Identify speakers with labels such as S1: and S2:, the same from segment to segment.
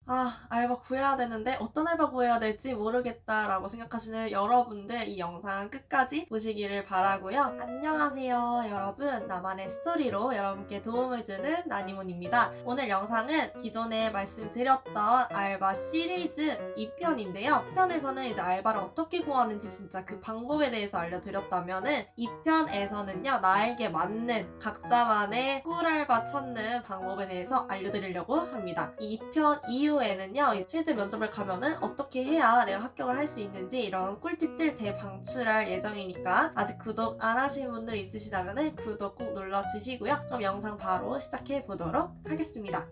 S1: 알바 구해야 되는데 어떤 알바 구해야 될지 모르겠다라고 생각하시는 여러분들 이 영상 끝까지 보시기를 바라고요. 안녕하세요 여러분. 나만의 스토리로 여러분께 도움을 주는 나니몬입니다. 오늘 영상은 기존에 말씀드렸던 알바 시리즈 2편인데요. 1편에서는 이제 알바를 어떻게 구하는지 진짜 그 방법에 대해서 알려드렸다면은 2편에서는요 나에게 맞는 각자만의 꿀알바 찾는 방법에 대해서 알려드리려고 합니다. 이 2편 이후에는요 실제 면접을 가면은 어떻게 해야 내가 합격을 할 수 있는지 이런 꿀팁들 대방출할 예정이니까 아직 구독 안 하신 분들 있으시다면은 구독 꼭 눌러주시고요. 그럼 영상 바로 시작해 보도록 하겠습니다.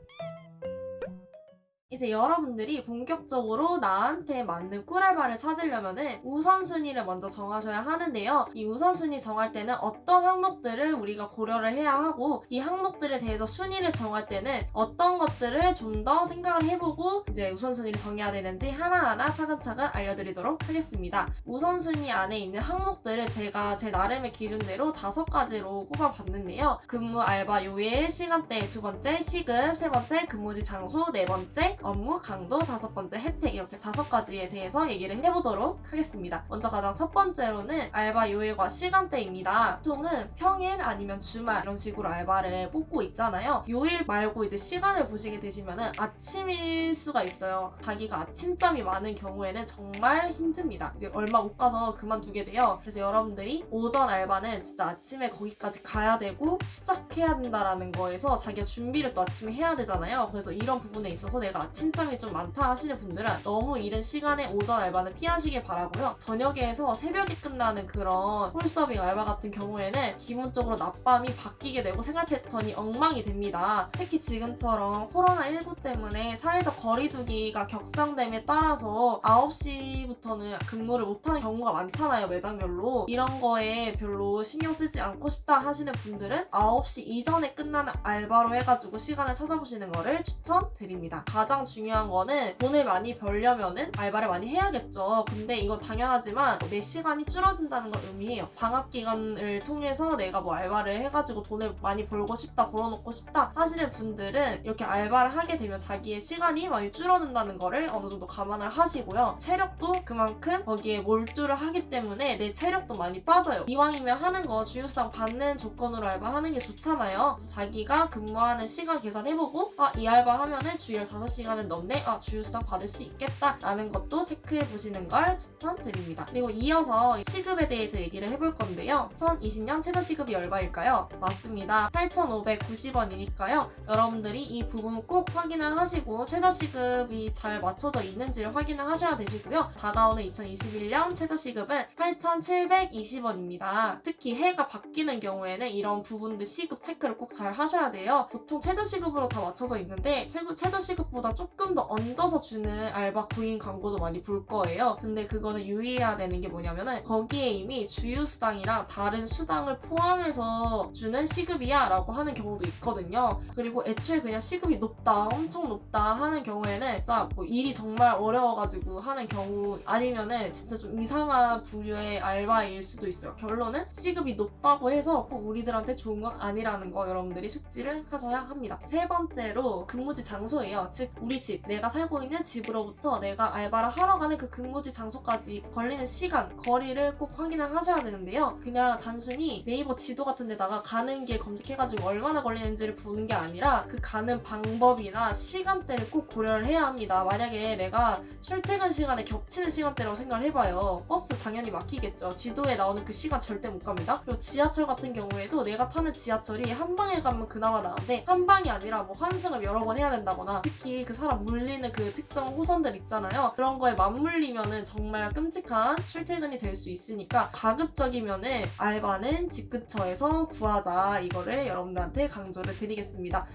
S1: 이제 여러분들이 본격적으로 나한테 맞는 꿀알바를 찾으려면은 우선순위를 먼저 정하셔야 하는데요. 이 우선순위 정할 때는 어떤 항목들을 우리가 고려를 해야 하고 이 항목들에 대해서 순위를 정할 때는 어떤 것들을 좀 더 생각을 해보고 이제 우선순위를 정해야 되는지 하나하나 차근차근 알려드리도록 하겠습니다. 우선순위 안에 있는 항목들을 제가 제 나름의 기준대로 5가지로 꼽아봤는데요. 근무, 알바, 요일, 시간대, 2번째 시급, 3번째 근무지 장소, 4번째 업무 강도, 5번째 혜택 이렇게 5가지에 대해서 얘기를 해보도록 하겠습니다. 먼저 가장 첫 번째로는 알바 요일과 시간대입니다. 보통은 평일 아니면 주말 이런 식으로 알바를 뽑고 있잖아요. 요일 말고 이제 시간을 보시게 되시면은 아침일 수가 있어요. 자기가 아침잠이 많은 경우에는 정말 힘듭니다. 이제 얼마 못 가서 그만두게 돼요. 그래서 여러분들이 오전 알바는 진짜 아침에 거기까지 가야 되고 시작해야 된다라는 거에서 자기가 준비를 또 아침에 해야 되잖아요. 그래서 이런 부분에 있어서 내가 아침잠이 좀 많다 하시는 분들은 너무 이른 시간에 오전 알바는 피하시길 바라고요. 저녁에서 새벽에 끝나는 그런 홀서빙 알바 같은 경우에는 기본적으로 낮밤이 바뀌게 되고 생활 패턴이 엉망이 됩니다. 특히 지금처럼 코로나19 때문에 사회적 거리두기가 격상됨에 따라서 9시부터는 근무를 못하는 경우가 많잖아요. 매장별로. 이런 거에 별로 신경 쓰지 않고 싶다 하시는 분들은 9시 이전에 끝나는 알바로 해가지고 시간을 찾아보시는 거를 추천드립니다. 가장 중요한 거는 돈을 많이 벌려면은 알바를 많이 해야겠죠. 근데 이건 당연하지만 내 시간이 줄어든다는 걸 의미해요. 방학 기간을 통해서 내가 뭐 알바를 해가지고 돈을 많이 벌고 싶다, 벌어놓고 싶다 하시는 분들은 이렇게 알바를 하게 되면 자기의 시간이 많이 줄어든다는 거를 어느 정도 감안을 하시고요. 체력도 그만큼 거기에 몰두를 하기 때문에 내 체력도 많이 빠져요. 이왕이면 하는 거 주휴수당 받는 조건으로 알바하는 게 좋잖아요. 그래서 자기가 근무하는 시간 계산해보고 이 알바 하면은 주 15시간은 넘네? 주휴수당 받을 수 있겠다 라는 것도 체크해보시는 걸 추천드립니다. 그리고 이어서 시급에 대해서 얘기를 해볼 건데요. 2020년 최저시급이 얼마일까요? 맞습니다. 8,590원이니까요. 여러분들이 이 부분 꼭 확인을 하시고 최저시급이 잘 맞춰져 있는지를 확인을 하셔야 되시고요. 다가오는 2021년 최저시급은 8,720원입니다. 특히 해가 바뀌는 경우에는 이런 부분들 시급 체크를 꼭 잘 하셔야 돼요. 보통 최저시급으로 다 맞춰져 있는데 최저시급보다 조금 더 얹어서 주는 알바 구인 광고도 많이 볼 거예요. 근데 그거는 유의해야 되는 게 뭐냐면은 거기에 이미 주휴수당이랑 다른 수당을 포함해서 주는 시급이야 라고 하는 경우도 있거든요. 그리고 애초에 그냥 시급이 높다, 엄청 높다 하는 경우에는 진짜 뭐 일이 정말 어려워가지고 하는 경우 아니면은 진짜 좀 이상한 부류의 알바일 수도 있어요. 결론은 시급이 높다고 해서 꼭 우리들한테 좋은 건 아니라는 거 여러분들이 숙지를 하셔야 합니다. 세 번째로 근무지 장소예요. 즉 우리 집, 내가 살고 있는 집으로부터 내가 알바를 하러 가는 그 근무지 장소까지 걸리는 시간, 거리를 꼭 확인을 하셔야 되는데요. 그냥 단순히 네이버 지도 같은 데다가 가는 길 검색해가지고 얼마나 걸리는지를 보는 게 아니라 그 가는 방법이나 시간대를 꼭 고려를 해야 합니다. 만약에 내가 출퇴근 시간에 겹치는 시간대라고 생각을 해봐요. 버스 당연히 막히겠죠. 지도에 나오는 그 시간 절대 못 갑니다. 그리고 지하철 같은 경우에도 내가 타는 지하철이 한 방에 가면 그나마 나은데 한 방이 아니라 뭐 환승을 여러 번 해야 된다거나 특히 그 사람 물리는 그 특정 호선들 있잖아요. 그런 거에 맞물리면은 정말 끔찍한 출퇴근이 될 수 있으니까 가급적이면은 알바는 집 근처에서 구하자. 이거를 여러분들한테 강조를 드리겠습니다.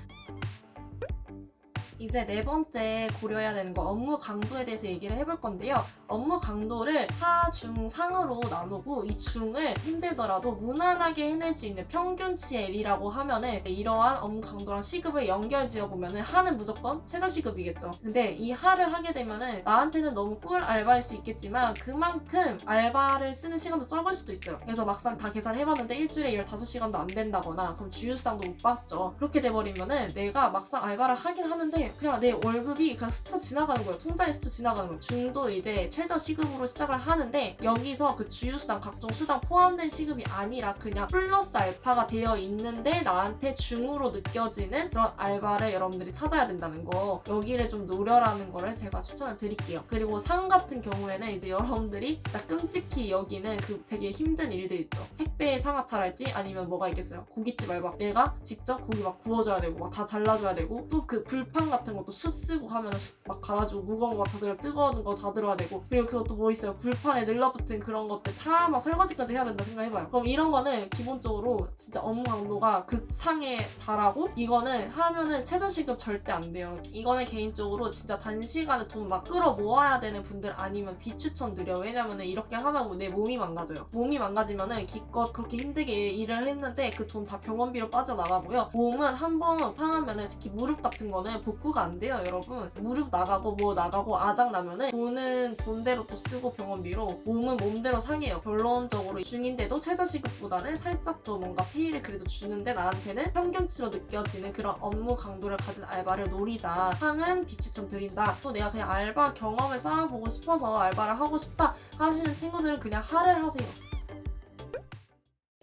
S1: 이제 네 번째 고려해야 되는 거 업무 강도에 대해서 얘기를 해볼 건데요. 업무 강도를 하, 중, 상으로 나누고 이 중을 힘들더라도 무난하게 해낼 수 있는 평균치 L이라고 하면은 이러한 업무 강도랑 시급을 연결 지어보면은 하는 무조건 최저시급이겠죠. 근데 이 하를 하게 되면은 나한테는 너무 꿀 알바일 수 있겠지만 그만큼 알바를 쓰는 시간도 적을 수도 있어요. 그래서 막상 다 계산해봤는데 일주일에 15시간도 안 된다거나 그럼 주휴수당도 못 받죠. 그렇게 돼버리면은 내가 막상 알바를 하긴 하는데 때문에 그냥 내 월급이 그냥 스쳐 지나가는 거예요. 통장에 스쳐 지나가는 거예요. 중도 이제 최저 시급으로 시작을 하는데 여기서 그 주휴수당 각종 수당 포함된 시급이 아니라 그냥 플러스 알파가 되어 있는데 나한테 중으로 느껴지는 그런 알바를 여러분들이 찾아야 된다는 거, 여기를 좀 노려라는 거를 제가 추천을 드릴게요. 그리고 상 같은 경우에는 이제 여러분들이 진짜 끔찍히 여기는 그 되게 힘든 일들 있죠. 택배 상하차랄지 아니면 뭐가 있겠어요. 고깃집 알바, 내가 직접 고기 막 구워줘야 되고 막 다 잘라줘야 되고, 또 그 불판 같은 것도 숯 쓰고 하면은 숯막 갈아주고 무거운 거 다 들어, 뜨거운 거 다 들어야 되고, 그리고 그것도 뭐 있어요, 불판에 늘러붙은 그런 것들 다 막 설거지까지 해야 된다 생각해봐요. 그럼 이런 거는 기본적으로 진짜 업무 강도가 극상에 달하고, 이거는 하면은 최저시급 절대 안 돼요. 이거는 개인적으로 진짜 단시간에 돈 막 끌어 모아야 되는 분들 아니면 비추천드려요. 왜냐면은 이렇게 하다 보면 내 몸이 망가져요. 몸이 망가지면은 기껏 그렇게 힘들게 일을 했는데 그 돈 다 병원비로 빠져나가고요. 몸은 한번 상하면은, 특히 무릎 같은 거는 복구가 안 돼요, 여러분. 무릎 나가고 뭐 나가고 아작 나면은 돈은 돈대로 또 쓰고 병원비로, 몸은 몸대로 상해요. 결론적으로 중인데도 최저시급보다는 살짝 더 뭔가 페이를 그래도 주는데 나한테는 평균치로 느껴지는 그런 업무 강도를 가진 알바를 노리자. 상은 비추천 드린다. 또 내가 그냥 알바 경험을 쌓아보고 싶어서 알바를 하고 싶다 하시는 친구들은 그냥 하를 하세요.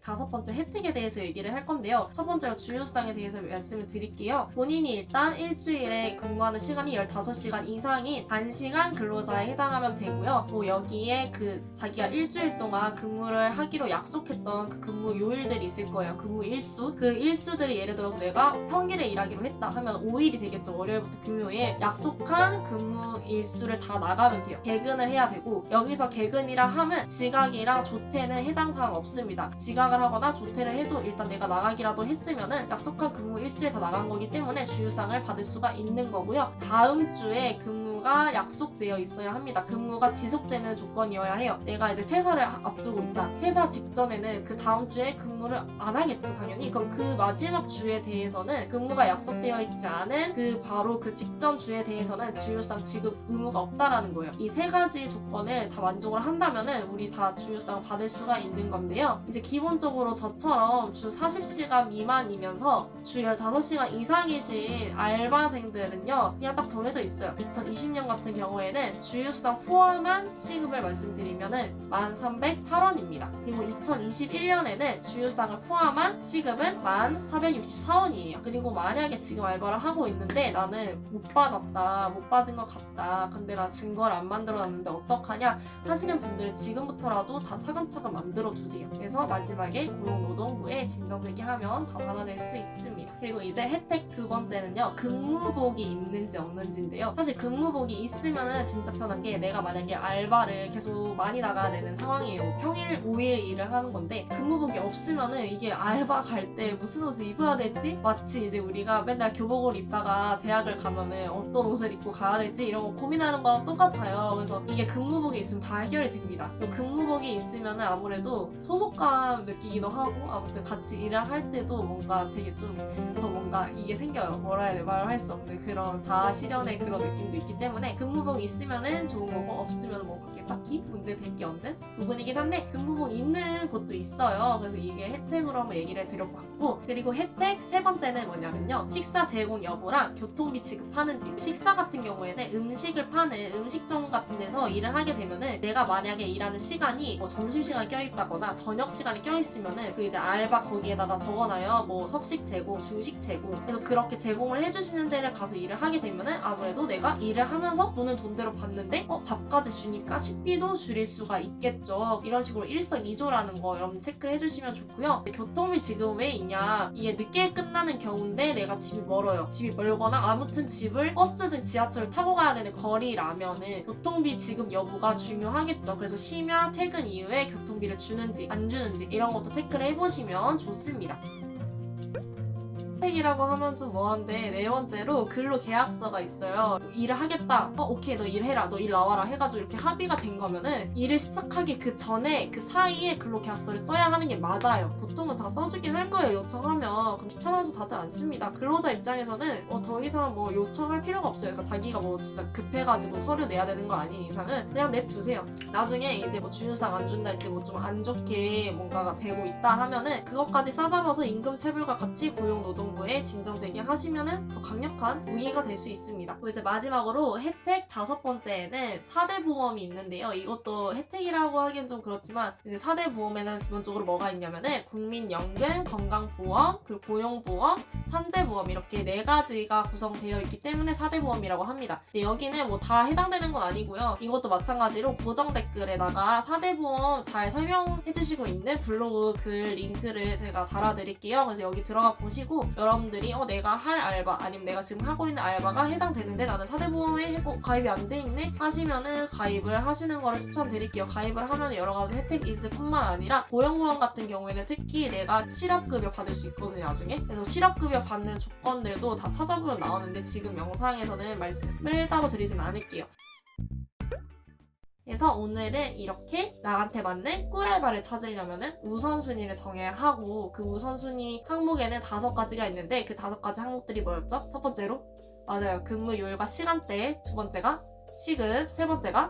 S1: 다섯 번째 혜택에 대해서 얘기를 할 건데요. 첫 번째로 주휴수당에 대해서 말씀을 드릴게요. 본인이 일단 일주일에 근무하는 시간이 15시간 이상인 단시간 근로자에 해당하면 되고요. 또 여기에 그 자기가 일주일 동안 근무를 하기로 약속했던 그 근무 요일들이 있을 거예요. 근무 일수. 그 일수들이 예를 들어서 내가 평일에 일하기로 했다 하면 5일이 되겠죠. 월요일부터 금요일. 약속한 근무 일수를 다 나가면 돼요. 개근을 해야 되고, 여기서 개근이라 하면 지각이랑 조퇴는 해당 사항 없습니다. 지각을 하거나 조퇴를 해도 일단 내가 나가기라도 했으면은 약속한 근무 일수에 다 나간 거기 때문에 주휴상을 받을 수가 있는 거고요. 다음 주에 근무가 약속되어 있어야 합니다. 근무가 지속되는 조건이어야 해요. 내가 이제 퇴사를 앞두고 있다. 퇴사 직전에는 그 다음 주에 근무를 안 하겠죠, 당연히. 그럼 그 마지막 주에 대해서는 근무가 약속되어 있지 않은 그 바로 그 직전 주에 대해서는 주휴수당 지급 의무가 없다라는 거예요. 이 세 가지 조건을 다 만족을 한다면은 우리 다 주휴수당 받을 수가 있는 건데요. 이제 기본적으로 저처럼 주 40시간 미만이면서 주 15시간 이상이신 알바생들은요, 그냥 딱 정해져 있어요. 2020년 같은 경우에는 주휴수당 포함한 시급을 말씀드리면은 1,308원입니다. 그리고 2021년에는 주휴수당을 포함한 시급은 1,464원이에요. 그리고 만약에 지금 알바를 하고 있는데 나는 못 받았다, 못 받은 것 같다, 근데 나 증거를 안 만들어놨는데 어떡하냐 하시는 분들은 지금부터라도 다 차근차근 만들어 두세요. 그래서 마지막에 고용노동부에 진정되게 하면 다 받아낼 수 있습니다. 그리고 이제 혜택 두 번째는요, 근무복이 있는지 없는지인데요. 사실 근무복이 있으면은 진짜 편한 게, 내가 만약에 알바를 계속 많이 나가야 되는 상황이에요. 평일 5일 일을 하는 건데 근무복이 없으면은 이게 알바 갈 때 무슨 옷을 입어야 될지, 마치 이제 우리가 맨날 교복을 입다가 대학을 가면은 어떤 옷을 입고 가야 될지 이런 거 고민하는 거랑 똑같아요. 그래서 이게 근무복이 있으면 다 해결이 됩니다. 근무복이 있으면은 아무래도 소속감 느끼기도 하고, 아무튼 같이 일을 할 때도 뭔가 되게 좀 더 뭔가 이게 생겨요. 뭐라 해야 돼, 말을 할 수 없는 그런 자아 실현의 그런 느낌도 있기 때문에 근무복 있으면은 좋은 거고, 없으면 뭐 그렇게 딱히 문제 될 게 없는 부분이긴 한데, 근무복 있는 곳도 있어요. 그래서 이게 혜택으로 한번 얘기를 드려봤고, 그리고 혜택 세 번째는 뭐냐면요, 식사 제공 여부랑 교통비 지급하는지. 식사 같은 경우에는 음식을 파는 음식점 같은 데서 일을 하게 되면은, 내가 만약에 일하는 시간이 뭐 점심시간에 껴있다거나 저녁 시간에 껴있으면은 그 이제 알바 거기에다가 적어놔요. 뭐 석식 제공, 중식 제공. 그래서 그렇게 제공을 해주시는 데를 가서 일을 하게 되면은 아무래도 내가 일을 하면서 돈은 돈대로 받는데 밥까지 주니까 식비도 줄일 수가 있겠죠. 이런 식으로 일석이조라는 거 여러분 체크를 해주시면 좋고요. 교통비 지금 왜 있냐, 이게 늦게 끝나는 경우인데 내가 집이 멀어요. 집이 멀거나 아무튼 집을 버스든 지하철을 타고 가야 되는 거리라면은 교통비 지급 여부가 중요하겠죠. 그래서 심야 퇴근 이후에 교통비를 주는지 안 주는지 이런 것도 체크를 해보시면 좋습니다. 혜택이라고 하면 좀 뭐한데, 네 번째로 근로계약서가 있어요. 일을 하겠다, 오케이 너 일해라, 너 일 나와라 해가지고 이렇게 합의가 된 거면은 일을 시작하기 그 전에 그 사이에 근로계약서를 써야 하는 게 맞아요. 보통은 다 써주긴 할 거예요, 요청하면. 그럼 귀찮아서 다들 안 씁니다. 근로자 입장에서는 더 이상 뭐 요청할 필요가 없어요. 그러니까 자기가 뭐 진짜 급해가지고 서류 내야 되는 거 아닌 이상은 그냥 냅두세요. 나중에 이제 뭐 주휴수당 안 준다 이렇게 뭐 좀 안 좋게 뭔가가 되고 있다 하면은 그것까지 싸잡아서 임금체불과 같이 고용노동 정도의 진정되게 하시면은 더 강력한 무기가 될 수 있습니다. 그리고 이제 마지막으로 혜택 5번째에는 4대 보험이 있는데요. 이것도 혜택이라고 하기엔 좀 그렇지만 이제 4대 보험에는 기본적으로 뭐가 있냐면은 국민연금, 건강보험, 그리고 고용보험, 산재보험 이렇게 4가지가 구성되어 있기 때문에 4대 보험이라고 합니다. 근데 여기는 뭐 다 해당되는 건 아니고요. 이것도 마찬가지로 고정 댓글에다가 4대 보험 잘 설명해 주시고 있는 블로그 글 링크를 제가 달아드릴게요. 그래서 여기 들어가 보시고 여러분들이 내가 할 알바 아니면 내가 지금 하고 있는 알바가 해당되는데 나는 4대 보험에 가입이 안 돼 있네 하시면은 가입을 하시는 거를 추천드릴게요. 가입을 하면 여러 가지 혜택이 있을 뿐만 아니라 고용보험 같은 경우에는 특히 내가 실업급여 받을 수 있거든요, 나중에. 그래서 실업급여 받는 조건들도 다 찾아보면 나오는데 지금 영상에서는 말씀을 따로 드리진 않을게요. 그래서 오늘은 이렇게 나한테 맞는 꿀알바를 찾으려면은 우선순위를 정해야 하고 그 우선순위 항목에는 5가지가 있는데 그 5가지 항목들이 뭐였죠? 첫 번째로 맞아요. 근무 요일과 시간대, 두 번째가 시급, 세 번째가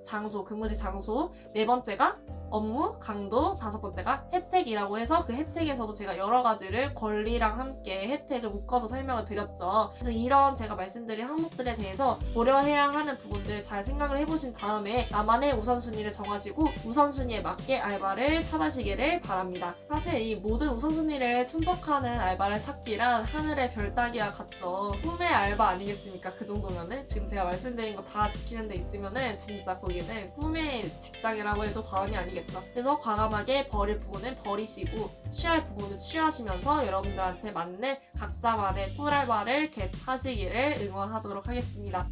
S1: 장소, 근무지 장소, 네 번째가 업무, 강도, 5번째가 혜택이라고 해서 그 혜택에서도 제가 여러 가지를 권리랑 함께 혜택을 묶어서 설명을 드렸죠. 그래서 이런 제가 말씀드린 항목들에 대해서 고려해야 하는 부분들 잘 생각을 해보신 다음에 나만의 우선순위를 정하시고 우선순위에 맞게 알바를 찾으시기를 바랍니다. 사실 이 모든 우선순위를 충족하는 알바를 찾기란 하늘의 별 따기와 같죠. 꿈의 알바 아니겠습니까? 그 정도면은 지금 제가 말씀드린 거 다 지키는 데 있으면은 진짜 거기는 꿈의 직장이라고 해도 과언이 아니겠죠. 그래서 과감하게 버릴 부분은 버리시고 취할 부분은 취하시면서 여러분들한테 맞는 각자만의 꿀알바를 겟하시기를 응원하도록 하겠습니다.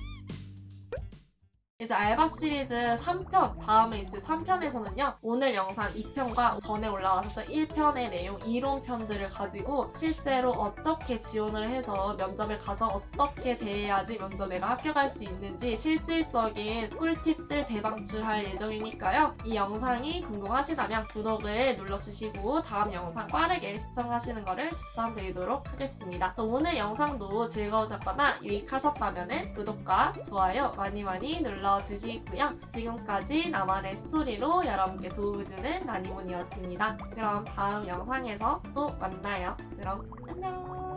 S1: 이제 알바 시리즈 3편, 다음에 있을 3편에서는요. 오늘 영상 2편과 전에 올라왔었던 1편의 내용, 이론편들을 가지고 실제로 어떻게 지원을 해서 면접에 가서 어떻게 대해야지 면접에 합격할 수 있는지 실질적인 꿀팁들 대방출할 예정이니까요. 이 영상이 궁금하시다면 구독을 눌러주시고 다음 영상 빠르게 시청하시는 것을 추천드리도록 하겠습니다. 오늘 영상도 즐거우셨거나 유익하셨다면 구독과 좋아요 많이 눌러주시고요. 지금까지 나만의 스토리로 여러분께 도움을 주는 나니몬이었습니다. 그럼 다음 영상에서 또 만나요. 그럼 안녕.